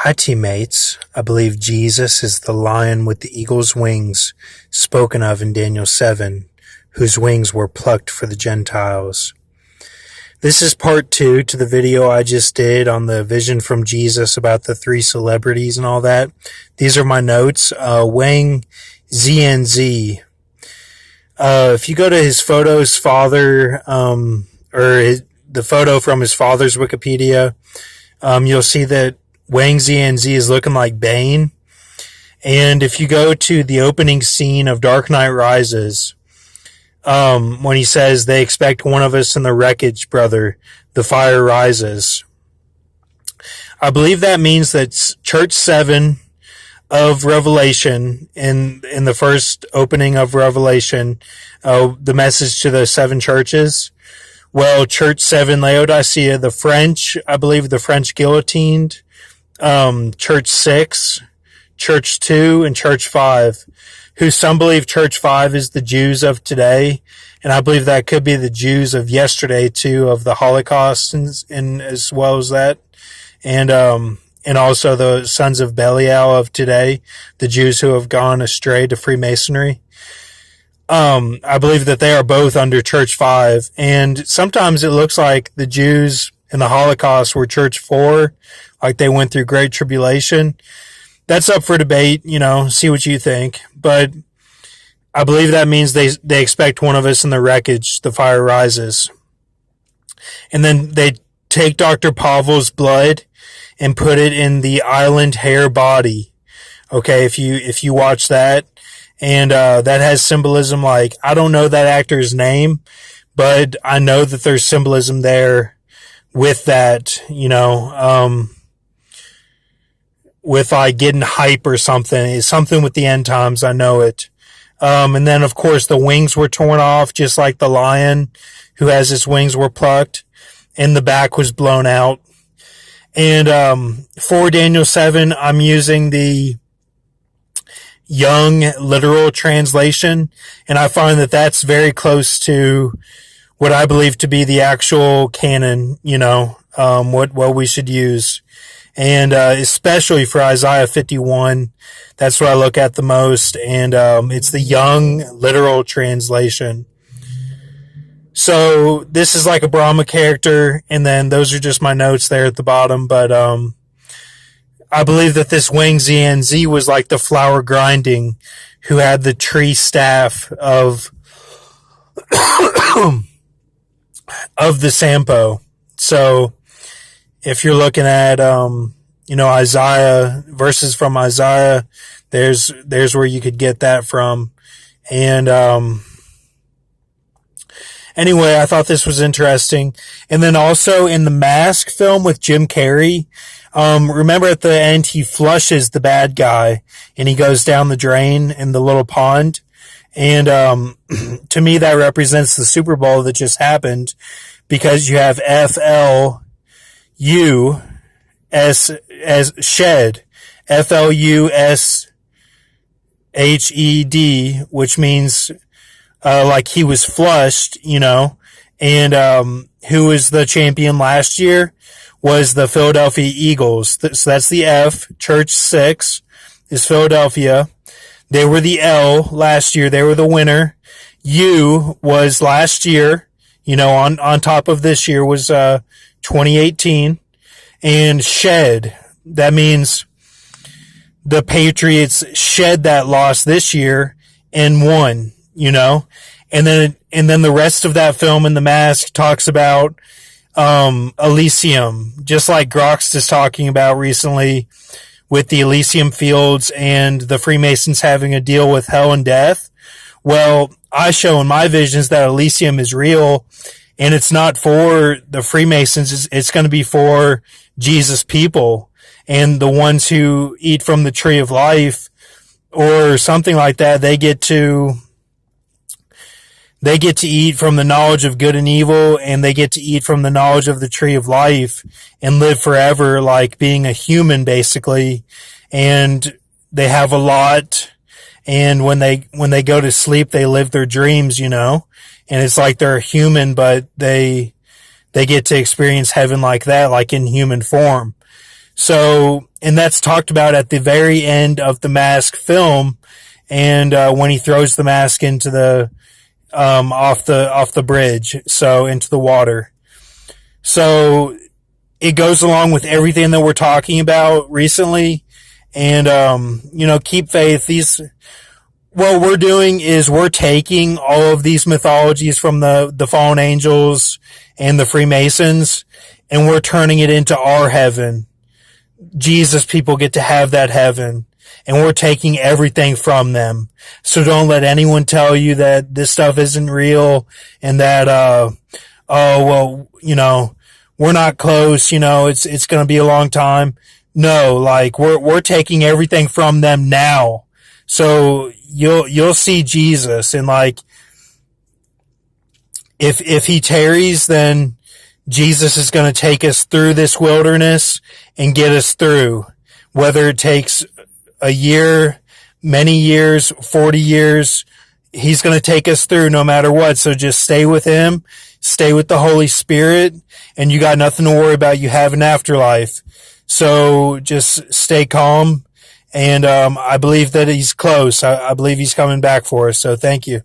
Hi, teammates. I believe Jesus is the lion with the eagle's wings spoken of in Daniel 7, whose wings were plucked for the Gentiles. This is part 2 to the video I just did on the vision from Jesus about the 3 celebrities and all that. These are my notes. Wang ZNZ. If you go to his photo's father, the photo from his father's Wikipedia, you'll see that Wang ZNZ is looking like Bane. And if you go to the opening scene of Dark Knight Rises, when he says they expect one of us in the wreckage, brother, the fire rises. I believe that means that Church 7 of Revelation, in the first opening of Revelation, the message to the 7 churches. Well, Church 7 Laodicea, the French, I believe the French guillotined, Church 6, Church 2, and Church 5, who some believe Church 5 is the Jews of today, and I believe that could be the Jews of yesterday too, of the Holocaust and as well as that, and also the sons of Belial of today, the Jews who have gone astray to Freemasonry. I believe that they are both under Church 5, and sometimes it looks like the Jews in the Holocaust were Church 4, like they went through Great Tribulation. That's up for debate, see what you think. But I believe that means they expect one of us in the wreckage, the fire rises. And then they take Dr. Pavel's blood and put it in the island hair body. Okay, if you watch that. And that has symbolism, like, I don't know that actor's name, but I know that there's symbolism there with that, with like getting hype or something. It's something with the end times. I know it. And then of course the wings were torn off, just like the lion who has his wings were plucked, and the back was blown out. And, for Daniel 7, I'm using the Young literal translation, and I find that that's very close to what I believe to be the actual canon, what we should use. And especially for Isaiah 51, that's what I look at the most, and it's the Young literal translation. So this is like a Brahma character, and then those are just my notes there at the bottom, but I believe that this Wang ZNZ was like the flower grinding who had the tree staff of the Sampo. So if you're looking at, Isaiah, verses from Isaiah, there's where you could get that from. And, anyway, I thought this was interesting. And then also in the Mask film with Jim Carrey, remember at the end he flushes the bad guy and he goes down the drain in the little pond. And, to me that represents the Super Bowl that just happened, because you have FLU as shed, FLUSHED, which means, like he was flushed, and, who was the champion last year was the Philadelphia Eagles. So that's the F. Church 6 is Philadelphia. They were the L last year. They were the winner. U was last year, on top of this year was 2018. And shed, that means the Patriots shed that loss this year and won, and then the rest of that film in The Mask talks about Elysium, just like Grox is talking about recently with the Elysium Fields and the Freemasons having a deal with hell and death. Well, I show in my visions that Elysium is real, and it's not for the Freemasons. It's going to be for Jesus' people and the ones who eat from the tree of life or something like that. They get to eat from the knowledge of good and evil, and they get to eat from the knowledge of the tree of life and live forever, like being a human, basically. And they have a lot. And when they go to sleep, they live their dreams, and it's like they're a human, but they get to experience heaven like that, like in human form. So, and that's talked about at the very end of the Mask film, and when he throws the mask into the off the bridge, so into the water. So it goes along with everything that we're talking about recently, and keep faith. What we're doing is we're taking all of these mythologies from the fallen angels and the Freemasons, and we're turning it into our heaven. Jesus people get to have that heaven, and we're taking everything from them. So don't let anyone tell you that this stuff isn't real and that, we're not close, it's going to be a long time. No, like we're taking everything from them now. So you'll see Jesus, and like, if he tarries, then Jesus is going to take us through this wilderness and get us through, whether it takes a year, many years, 40 years, he's going to take us through no matter what. So just stay with him, stay with the Holy Spirit, and you got nothing to worry about. You have an afterlife. So just stay calm. And I believe that he's close. I believe he's coming back for us. So thank you.